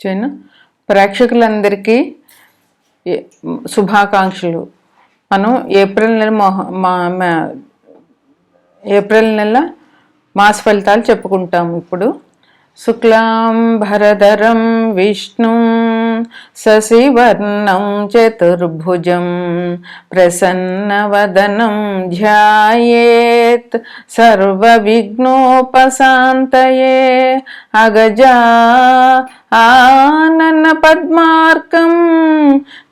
చేయను. ప్రేక్షకులందరికీ శుభాకాంక్షలు. మనం ఏప్రిల్ నెల మాస ఫలితాలు చెప్పుకుంటాము. ఇప్పుడు శుక్లాం భరధరం విష్ణుం శశివర్ణం చతుర్భుజం ప్రసన్నవదనం ధ్యాయేత్ సర్వవిఘ్నోపశాంతయే అగజా ఆనన పద్మార్కం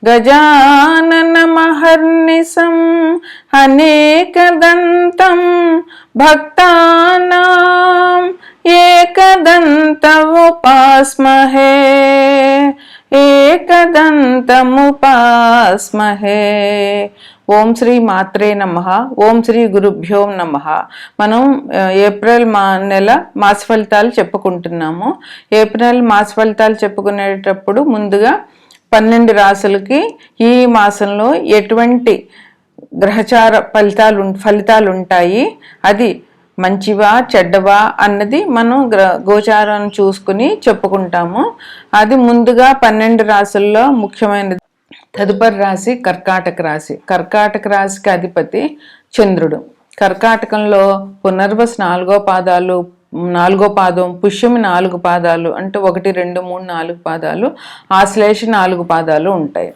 గజానన మహర్నిశం అనేకదంతం భక్తానాం ఏకదంతముపాస్మహే ఏకదంతముపాస్మహే. ఓం శ్రీ మాత్రే నమః. ఓం శ్రీ గురుభ్యో నమః. మనం ఏప్రిల్ నెల మాస ఫలితాలు చెప్పుకుంటున్నాము. ఏప్రిల్ మాస ఫలితాలు చెప్పుకునేటప్పుడు ముందుగా 12 రాసులకి ఈ మాసంలో ఎటువంటి గ్రహచార ఫలితాలు ఉంటాయి, అది మంచివా చెడ్డవా అన్నది మనం గోచారం చూసుకుని చెప్పుకుంటాము. అది ముందుగా 12 రాసుల్లో ముఖ్యమైనది. తదుపరి రాశి కర్కాటక రాశి. కర్కాటక రాశికి అధిపతి చంద్రుడు. కర్కాటకంలో పునర్వసు 4వ పాదం, పుష్యమి 4 పాదాలు, అంటే 1, 2, 3, 4 పాదాలు, ఆశ్లేష 4 పాదాలు ఉంటాయి.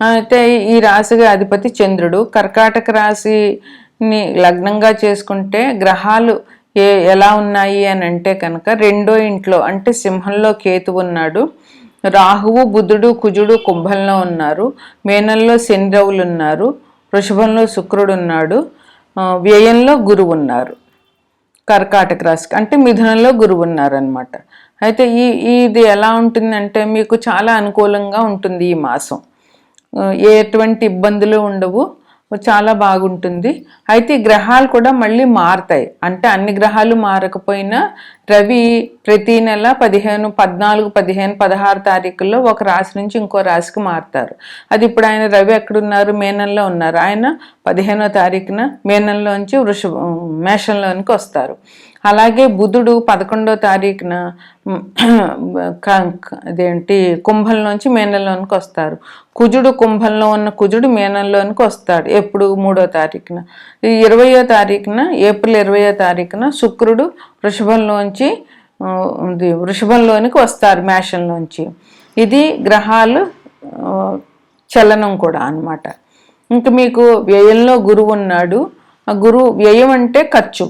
అయితే ఈ రాశికి అధిపతి చంద్రుడు. కర్కాటక రాశిని లగ్నంగా చేసుకుంటే గ్రహాలు ఎలా ఉన్నాయి అని అంటే కనుక 2వ ఇంట్లో, అంటే సింహంలో కేతు ఉన్నాడు, రాహువు బుధుడు కుజుడు కుంభంలో ఉన్నారు, మేనంలో శని రవులు ఉన్నారు, వృషభంలో శుక్రుడు ఉన్నాడు, వ్యయంలో గురువు ఉన్నారు. కర్కాటక రాశికి అంటే మిథునంలో గురువు ఉన్నారనమాట. అయితే ఇది ఎలా ఉంటుందంటే మీకు చాలా అనుకూలంగా ఉంటుంది. ఈ మాసం ఎటువంటి ఇబ్బందులు ఉండవు, చాలా బాగుంటుంది. అయితే ఈ గ్రహాలు కూడా మళ్ళీ మారుతాయి. అంటే అన్ని గ్రహాలు మారకపోయినా రవి ప్రతి నెల 14, 15, 16 తారీఖుల్లో ఒక రాశి నుంచి ఇంకో రాశికి మారుతారు. అది ఇప్పుడు ఆయన రవి ఎక్కడున్నారు? మేనంలో ఉన్నారు. ఆయన 15వ తారీఖున మేనంలోంచి మేషంలోనికి వస్తారు. అలాగే బుధుడు 11వ తారీఖున కుంభంలోంచి మేనంలోనికి వస్తారు. కుజుడు కుంభంలో ఉన్న కుజుడు మేనంలోనికి వస్తాడు ఎప్పుడు? 3వ తారీఖున. 20వ తారీఖున ఏప్రిల్ 20వ తారీఖున శుక్రుడు వృషభంలోనికి వస్తారు మేషంలోంచి. ఇది గ్రహాలు చలనం కూడా అన్నమాట. ఇంకా మీకు వ్యయంలో గురువు ఉన్నాడు. వ్యయం అంటే ఖర్చు.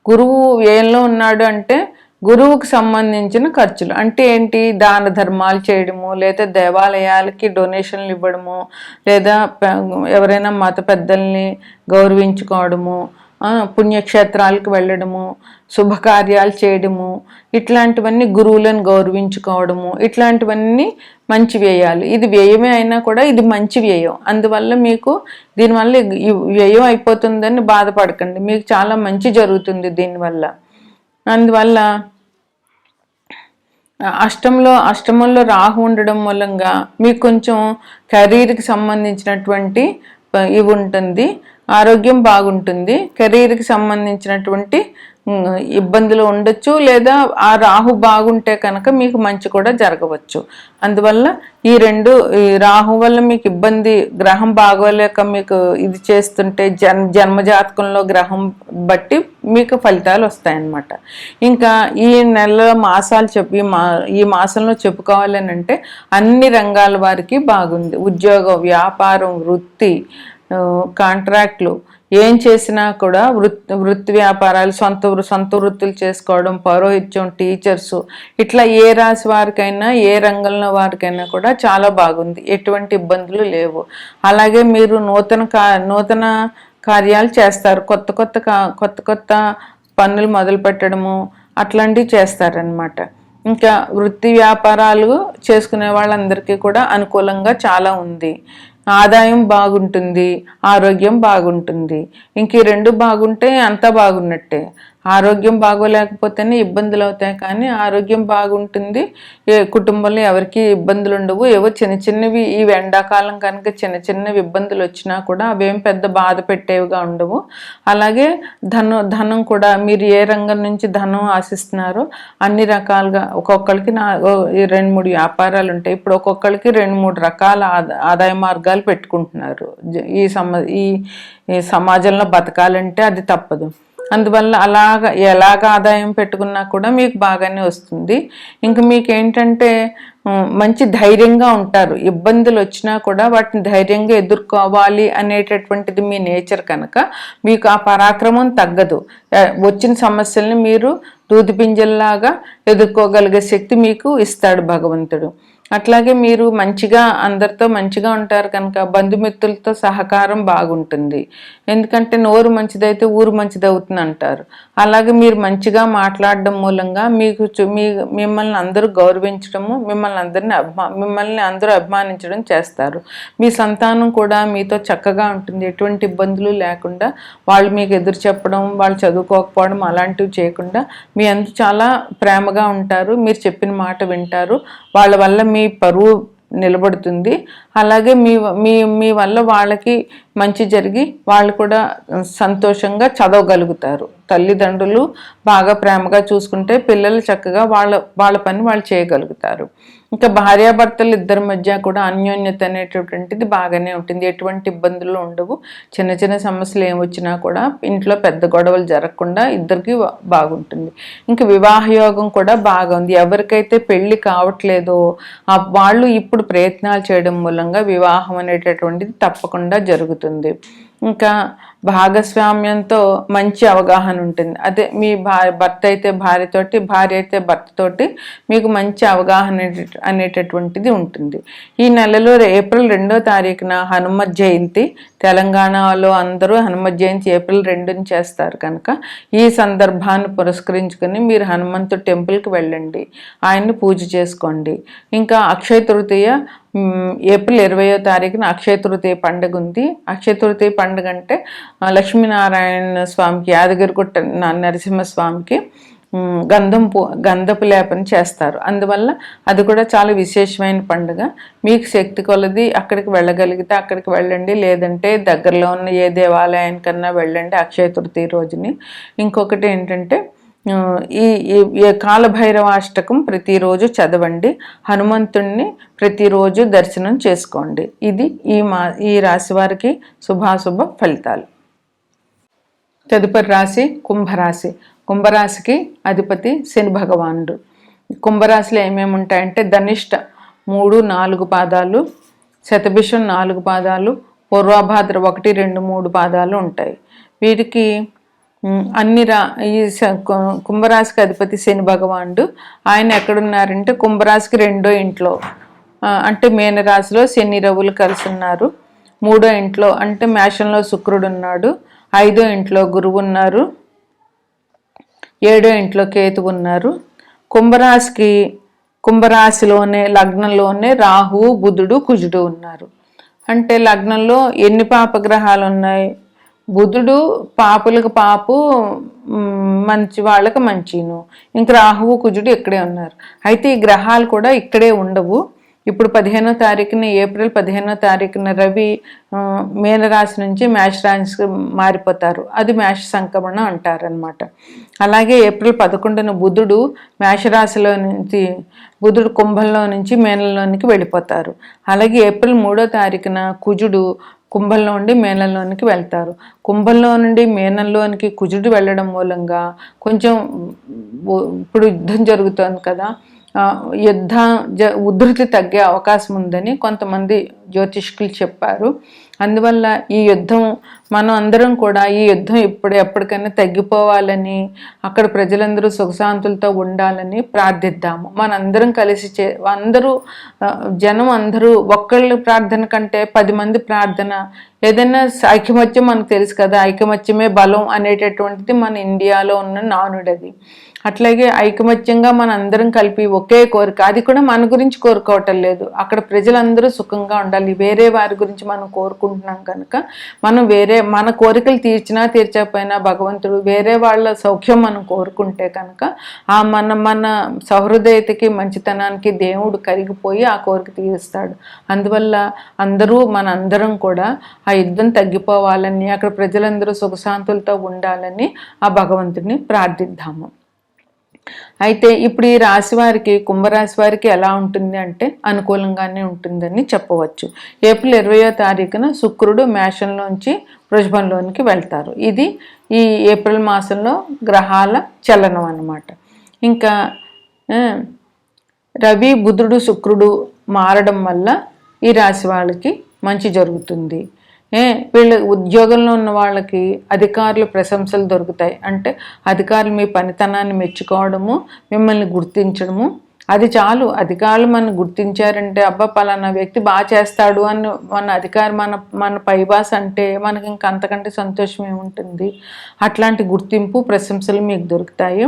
గురువు వ్యయంలో ఉన్నాడు అంటే గురువుకు సంబంధించిన ఖర్చులు అంటే ఏంటి? దాన ధర్మాలు చేయడము, లేదా దేవాలయాలకి డొనేషన్లు ఇవ్వడము, లేదా ఎవరైనా మత పెద్దల్ని గౌరవించుకోవడము, పుణ్యక్షేత్రాలకు వెళ్ళడము, శుభకార్యాలు చేయడము, ఇట్లాంటివన్నీ, గురువులను గౌరవించుకోవడము, ఇట్లాంటివన్నీ మంచి వ్యయాలు. ఇది వ్యయమే అయినా కూడా ఇది మంచి వ్యయం. అందువల్ల మీకు దీనివల్ల వ్యయం అయిపోతుందని బాధపడకండి, మీకు చాలా మంచి జరుగుతుంది దీనివల్ల. అందువల్ల అష్టమంలో రాహు ఉండడం మూలంగా మీకు కొంచెం కెరీర్కి సంబంధించినటువంటి ఇవి ఉంటుంది, ఆరోగ్యం బాగుంటుంది. కెరీర్కి సంబంధించినటువంటి ఇబ్బందులు ఉండొచ్చు, లేదా ఆ రాహు బాగుంటే కనుక మీకు మంచి కూడా జరగవచ్చు. అందువల్ల ఈ రాహు వల్ల మీకు ఇబ్బంది, గ్రహం బాగోలేక మీకు ఇది చేస్తుంటే జన్మజాతకంలో గ్రహం బట్టి మీకు ఫలితాలు వస్తాయన్నమాట. ఇంకా ఈ నెల మాసాలు ఈ మాసంలో చెప్పుకోవాలని అంటే అన్ని రంగాల వారికి బాగుంది. ఉద్యోగం, వ్యాపారం, వృత్తి, కాంట్రాక్ట్లు, ఏం చేసినా కూడా వృత్తి వ్యాపారాలు, సొంత వృత్తులు చేసుకోవడం, పౌరోహిత్యం, టీచర్సు, ఇట్లా ఏ రాశి వారికైనా ఏ రంగంలో వారికైనా కూడా చాలా బాగుంది, ఎటువంటి ఇబ్బందులు లేవు. అలాగే మీరు నూతన కార్యాలు చేస్తారు, కొత్త పనులు మొదలు పెట్టడము అట్లాంటివి చేస్తారనమాట. ఇంకా వృత్తి వ్యాపారాలు చేసుకునే వాళ్ళందరికీ కూడా అనుకూలంగా చాలా ఉంది. ఆదాయం బాగుంటుంది, ఆరోగ్యం బాగుంటుంది. ఇంక ఈ 2 బాగుంటే అంతా బాగున్నట్టే. ఆరోగ్యం బాగోలేకపోతేనే ఇబ్బందులు అవుతాయి, కానీ ఆరోగ్యం బాగుంటుంది, కుటుంబంలో ఎవరికి ఇబ్బందులు ఉండవు. ఏవో చిన్న చిన్నవి ఈ ఎండాకాలం కనుక చిన్న చిన్నవి ఇబ్బందులు వచ్చినా కూడా అవేం పెద్ద బాధ పెట్టేవిగా ఉండవు. అలాగే ధనం కూడా మీరు ఏ రంగం నుంచి ధనం ఆశిస్తున్నారో అన్ని రకాలుగా ఒక్కొక్కరికి 2-3 వ్యాపారాలు ఉంటాయి. ఇప్పుడు ఒక్కొక్కరికి 2-3 రకాల ఆదాయ మార్గాలు పెట్టుకుంటున్నారు. ఈ సమాజంలో బతకాలంటే అది తప్పదు. అందువల్ల ఎలాగ ఆదాయం పెట్టుకున్నా కూడా మీకు బాగానే వస్తుంది. ఇంక మీకు ఏంటంటే మంచి ధైర్యంగా ఉంటారు. ఇబ్బందులు వచ్చినా కూడా వాటిని ధైర్యంగా ఎదుర్కోవాలి అనేటటువంటిది మీ నేచర్ కనుక మీకు ఆ పరాక్రమం తగ్గదు. వచ్చిన సమస్యల్ని మీరు దూదిపింజల్లాగా ఎదుర్కోగలిగే శక్తి మీకు ఇస్తాడు భగవంతుడు. అట్లాగే మీరు అందరితో మంచిగా ఉంటారు కనుక బంధుమిత్రులతో సహకారం బాగుంటుంది. ఎందుకంటే నోరు మంచిదైతే ఊరు మంచిదవుతుంది అంటారు. అలాగే మీరు మంచిగా మాట్లాడడం మూలంగా మిమ్మల్ని అందరూ గౌరవించడము, మిమ్మల్ని అందరూ అభిమానించడం చేస్తారు. మీ సంతానం కూడా మీతో చక్కగా ఉంటుంది. ఎటువంటి ఇబ్బందులు లేకుండా వాళ్ళు మీకు ఎదురు చెప్పడం, వాళ్ళు చదువుకోకపోవడం అలాంటివి చేయకుండా మీ అందరూ చాలా ప్రేమగా ఉంటారు. మీరు చెప్పిన మాట వింటారు. వాళ్ళ వల్ల మీ పరువు నిలబడుతుంది. అలాగే మీ వల్ల వాళ్ళకి మంచి జరిగి వాళ్ళు కూడా సంతోషంగా చదవగలుగుతారు. తల్లిదండ్రులు బాగా ప్రేమగా చూసుకుంటే పిల్లలు చక్కగా వాళ్ళ పని వాళ్ళు చేయగలుగుతారు. ఇంకా భార్యాభర్తలు ఇద్దరి మధ్య కూడా అన్యోన్యత అనేటటువంటిది బాగానే ఉంటుంది. ఎటువంటి ఇబ్బందులు ఉండవు. చిన్న చిన్న సమస్యలు ఏమొచ్చినా కూడా ఇంట్లో పెద్ద గొడవలు జరగకుండా ఇద్దరికి బాగుంటుంది. ఇంకా వివాహ యోగం కూడా బాగా ఉంది. ఎవరికైతే పెళ్లి కావట్లేదో వాళ్ళు ఇప్పుడు ప్రయత్నాలు చేయడం మూలంగా వివాహం అనేటటువంటిది తప్పకుండా జరుగుతుంది. ఇంకా భాగస్వామ్యంతో మంచి అవగాహన ఉంటుంది. అదే మీ భర్త అయితే భార్యతోటి, భార్య అయితే భర్తతోటి మీకు మంచి అవగాహన అనేటటువంటిది ఉంటుంది. ఈ నెలలో ఏప్రిల్ 2వ తారీఖున హనుమత్ జయంతి. తెలంగాణలో అందరూ హనుమత్ జయంతి ఏప్రిల్ 2ని చేస్తారు కనుక ఈ సందర్భాన్ని పురస్కరించుకొని మీరు హనుమంతుడి టెంపుల్కి వెళ్ళండి, ఆయన్ని పూజ చేసుకోండి. ఇంకా అక్షయ తృతీయ ఏప్రిల్ 20వ తారీఖున అక్షయ తృతీయ పండుగ ఉంది. అక్షయ తృతీయ పండుగ అంటే లక్ష్మీనారాయణ స్వామికి, యాదగిరిగుట్ట నరసింహస్వామికి గంధపు లేపన చేస్తారు. అందువల్ల అది కూడా చాలా విశేషమైన పండుగ. మీకు శక్తి కొలది అక్కడికి వెళ్ళగలిగితే అక్కడికి వెళ్ళండి, లేదంటే దగ్గరలో ఉన్న ఏ దేవాలయానికన్నా వెళ్ళండి అక్షయ తృతీయ రోజుని. ఇంకొకటి ఏంటంటే ఈ కాలభైరవాష్టకం ప్రతిరోజు చదవండి, హనుమంతుణ్ణి ప్రతిరోజు దర్శనం చేసుకోండి. ఇది ఈ రాశి వారికి శుభాశుభ ఫలితాలు. తదుపరి రాశి కుంభరాశి. కుంభరాశికి అధిపతి శని భగవానుడు. కుంభరాశిలో ఏమేమి ఉంటాయంటే ధనిష్ట 3-4 పాదాలు, శతభిషం 4 పాదాలు, పూర్వభాద్ర 1-2-3 పాదాలు ఉంటాయి. వీరికి ఈ కుంభరాశికి అధిపతి శని భగవానుడు. ఆయన ఎక్కడున్నారంటే కుంభరాశికి 2వ ఇంట్లో, అంటే మీనరాశిలో శని రవులు కలిసి ఉన్నారు. 3వ ఇంట్లో అంటే మేషంలో శుక్రుడు ఉన్నాడు. 5వ ఇంట్లో గురువు ఉన్నారు. 7వ ఇంట్లో కేతువు ఉన్నారు. కుంభరాశిలోనే లగ్నంలోనే రాహువు, బుధుడు, కుజుడు ఉన్నారు. అంటే లగ్నంలో ఎన్ని పాపగ్రహాలు ఉన్నాయి? బుధుడు పాపులకు పాపు, మంచి వాళ్ళకి మంచిను. ఇంక రాహువు, కుజుడు ఇక్కడే ఉన్నారు. అయితే ఈ గ్రహాలు కూడా ఇక్కడే ఉండవు. ఇప్పుడు 15వ తారీఖున ఏప్రిల్ 15వ తారీఖున రవి మీనరాశి నుంచి మేషరాశికి మారిపోతారు. అది మేష సంక్రమణ అంటారనమాట. అలాగే ఏప్రిల్ 11న బుధుడు మేషరాశిలో నుంచి కుంభంలో నుంచి మీనంలోనికి వెళ్ళిపోతారు. అలాగే ఏప్రిల్ 3వ తారీఖున కుజుడు కుంభంలో నుండి మీనంలోనికి వెళ్తారు. కుంభంలో నుండి మీనంలోనికి కుజుడు వెళ్ళడం మూలంగా కొంచెం ఇప్పుడు యుద్ధం జరుగుతుంది కదా, ఉధృతి తగ్గే అవకాశం ఉందని కొంతమంది జ్యోతిష్కులు చెప్పారు. అందువల్ల ఈ యుద్ధం మనం అందరం కూడా ఈ యుద్ధం ఎప్పటికైనా తగ్గిపోవాలని, అక్కడ ప్రజలందరూ సుఖశాంతులతో ఉండాలని ప్రార్థిద్దాము. మనందరం కలిసి జనం అందరూ ఒక్కళ్ళ ప్రార్థన కంటే 10 మంది ప్రార్థన, ఏదైనా ఐకమత్యం మనకు తెలుసు కదా, ఐకమత్యమే బలం అనేటటువంటిది మన ఇండియాలో ఉన్న నానుడది. అట్లాగే ఐకమత్యంగా మన అందరం కలిపి ఒకే కోరిక, అది కూడా మన గురించి కోరుకోవటం లేదు, అక్కడ ప్రజలందరూ సుఖంగా ఉండాలి, వేరే వారి గురించి మనం కోరుకుంటున్నాం కనుక మనం మన కోరికలు తీర్చినా తీర్చకపోయినా భగవంతుడు వేరే వాళ్ళ సౌఖ్యం మనం కోరుకుంటే కనుక ఆ మన సహృదయతకి మంచితనానికి దేవుడు కరిగిపోయి ఆ కోరిక తీరుస్తాడు. అందువల్ల మనందరం కూడా ఆ యుద్ధం తగ్గిపోవాలని, అక్కడ ప్రజలందరూ సుఖశాంతులతో ఉండాలని ఆ భగవంతుడిని ప్రార్థిద్దాము. అయితే ఇప్పుడు ఈ రాశి వారికి, కుంభరాశి వారికి ఎలా ఉంటుంది అంటే అనుకూలంగానే ఉంటుందని చెప్పవచ్చు. ఏప్రిల్ 20వ తారీఖున శుక్రుడు మేషంలోంచి వృషభంలోనికి వెళ్తారు. ఇది ఈ ఏప్రిల్ మాసంలో గ్రహాల చలనం అన్నమాట. ఇంకా రవి, బుధుడు, శుక్రుడు మారడం వల్ల ఈ రాశి వాళ్ళకి మంచి జరుగుతుంది. వీళ్ళ ఉద్యోగంలో ఉన్న వాళ్ళకి అధికారుల ప్రశంసలు దొరుకుతాయి. అంటే అధికారులు మీ పనితనాన్ని మెచ్చుకోవడము, మిమ్మల్ని గుర్తించడము, అది చాలు. అధికారులు మనం గుర్తించారంటే అబ్బా పలానా వ్యక్తి బాగా చేస్తాడు అని మన అధికారి మన పైబాస్ అంటే మనకి ఇంకా అంతకంటే సంతోషం ఏముంటుంది. అట్లాంటి గుర్తింపు, ప్రశంసలు మీకు దొరుకుతాయి.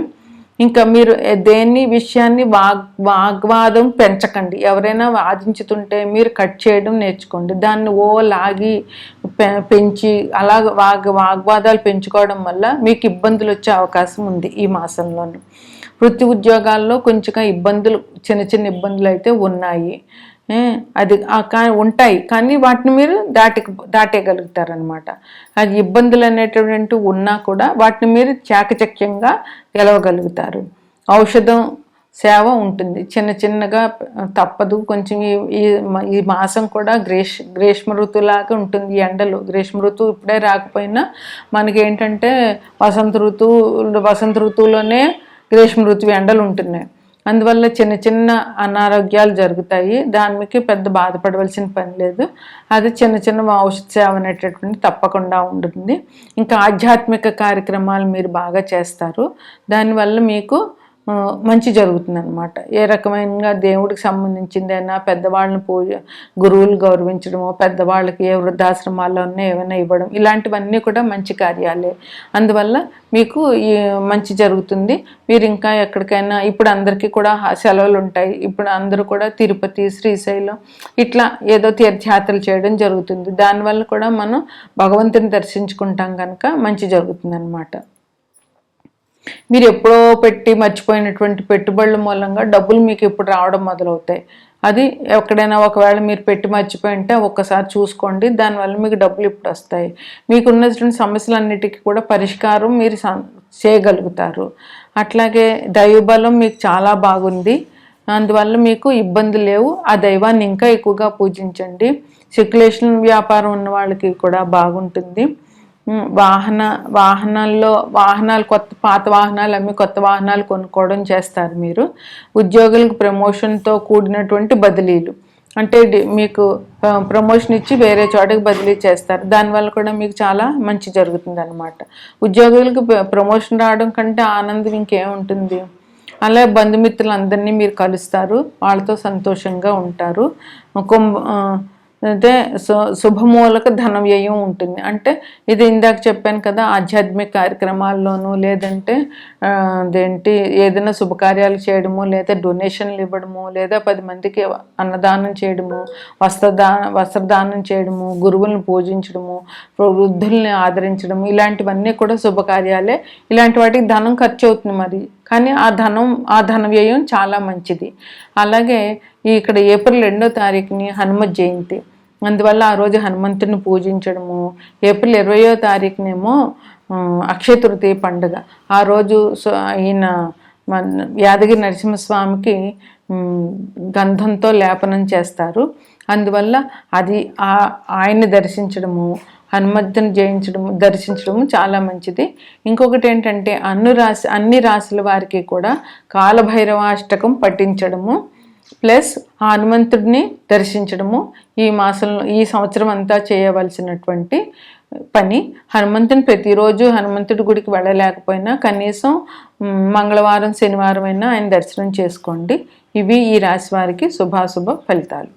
ఇంకా మీరు దేన్ని విషయాన్ని వాగ్వాదం పెంచకండి. ఎవరైనా వాదించుతుంటే మీరు కట్ చేయడం నేర్చుకోండి. దాన్ని లాగి పెంచి అలా వాగ్వాదాలు పెంచుకోవడం వల్ల మీకు ఇబ్బందులు వచ్చే అవకాశం ఉంది ఈ మాసంలోనూ. వృత్తి ఉద్యోగాల్లో కొంచెం ఇబ్బందులు, చిన్న ఇబ్బందులు అయితే ఉన్నాయి. అది ఉంటాయి, కానీ వాటిని మీరు దాటేయగలుగుతారనమాట. అది ఇబ్బందులు అనేటువంటి ఉన్నా కూడా వాటిని మీరు చాకచక్యంగా గెలవగలుగుతారు. ఔషధం సేవ ఉంటుంది, చిన్నగా తప్పదు. కొంచెం ఈ మాసం కూడా గ్రీష్మ ఋతువులాగా ఉంటుంది. ఈ ఎండలు గ్రీష్మ ఋతువు ఇప్పుడే రాకపోయినా మనకేంటంటే వసంత ఋతువులోనే గ్రీష్మ ఋతువు ఎండలు ఉంటున్నాయి. అందువల్ల చిన్న అనారోగ్యాలు జరుగుతాయి. దానికి పెద్ద బాధపడవలసిన పని లేదు. అది చిన్న ఔషధ సేవ అనేటటువంటి తప్పకుండా ఉంటుంది. ఇంకా ఆధ్యాత్మిక కార్యక్రమాలు మీరు బాగా చేస్తారు. దానివల్ల మీకు మంచి జరుగుతుంది అనమాట. ఏ రకమైన దేవుడికి సంబంధించిందైనా పెద్దవాళ్ళని గురువులు గౌరవించడము, పెద్దవాళ్ళకి ఏ వృద్ధాశ్రమాల్లో ఏమైనా ఇవ్వడం, ఇలాంటివన్నీ కూడా మంచి కార్యాలే. అందువల్ల మీకు మంచి జరుగుతుంది. మీరు ఇంకా ఎక్కడికైనా, ఇప్పుడు అందరికీ కూడా సెలవులు ఉంటాయి. ఇప్పుడు అందరూ కూడా తిరుపతి, శ్రీశైలం ఇట్లా ఏదో తీర్థయాత్రలు చేయడం జరుగుతుంది. దానివల్ల కూడా మనం భగవంతుని దర్శించుకుంటాం కనుక మంచి జరుగుతుంది అన్నమాట. మీరు ఎప్పుడో మర్చిపోయినటువంటి పెట్టుబడుల మూలంగా డబ్బులు మీకు ఇప్పుడు రావడం మొదలవుతాయి. అది ఎక్కడైనా ఒకవేళ మీరు మర్చిపోయి ఉంటే ఒక్కసారి చూసుకోండి. దానివల్ల మీకు డబ్బులు ఇప్పుడు వస్తాయి. మీకున్నటువంటి సమస్యలన్నిటికీ కూడా పరిష్కారం మీరు చేయగలుగుతారు. అట్లాగే దైవబలం మీకు చాలా బాగుంది. అందువల్ల మీకు ఇబ్బంది లేవు. ఆ దైవాన్ని ఇంకా ఎక్కువగా పూజించండి. సర్క్యులేషన్ వ్యాపారం ఉన్న వాళ్ళకి కూడా బాగుంటుంది. వాహనాలు పాత వాహనాలు అమ్మి కొత్త వాహనాలు కొనుక్కోవడం చేస్తారు మీరు. ఉద్యోగులకు ప్రమోషన్తో కూడినటువంటి బదిలీలు, అంటే మీకు ప్రమోషన్ ఇచ్చి వేరే చోటకి బదిలీ చేస్తారు. దానివల్ల కూడా మీకు చాలా మంచి జరుగుతుంది అన్నమాట. ఉద్యోగులకు ప్రమోషన్ రావడం కంటే ఆనందం ఇంకేముంటుంది. అలా బంధుమిత్రులందరినీ మీరు కలుస్తారు, వాళ్ళతో సంతోషంగా ఉంటారు. అంటే శుభమూలక ధన వ్యయం ఉంటుంది. అంటే ఇది ఇందాక చెప్పాను కదా, ఆధ్యాత్మిక కార్యక్రమాల్లోనూ లేదంటే ఏదైనా శుభకార్యాలు చేయడము, లేదా డొనేషన్లు ఇవ్వడము, లేదా 10 మందికి అన్నదానం చేయడము, వస్త్రదానం చేయడము, గురువులను పూజించడము, వృద్ధుల్ని ఆదరించడము, ఇలాంటివన్నీ కూడా శుభకార్యాలే. ఇలాంటి వాటికి ధనం ఖర్చు అవుతుంది మరి, కానీ ఆ ధన వ్యయం చాలా మంచిది. అలాగే ఇక్కడ ఏప్రిల్ 2వ తారీఖుని హనుమత్ జయంతి, అందువల్ల ఆ రోజు హనుమంతుని పూజించడము. ఏప్రిల్ 20వ తారీఖునేమో అక్షయ తృతీయ పండుగ. ఆ రోజు ఈయన యాదగిరి నరసింహస్వామికి గంధంతో లేపనం చేస్తారు. అందువల్ల అది ఆయన్ని దర్శించడము, హనుమంతుని దర్శించడము చాలా మంచిది. ఇంకొకటి ఏంటంటే అన్ని రాశుల వారికి కూడా కాలభైరవాష్టకం పఠించడము ప్లస్ హనుమంతుడిని దర్శించడము ఈ సంవత్సరం అంతా చేయవలసినటువంటి పని. హనుమంతుని ప్రతిరోజు హనుమంతుడి గుడికి వెళ్ళలేకపోయినా కనీసం మంగళవారం, శనివారం అయినా ఆయన దర్శనం చేసుకోండి. ఇవి ఈ రాశి వారికి శుభాశుభ ఫలితాలు.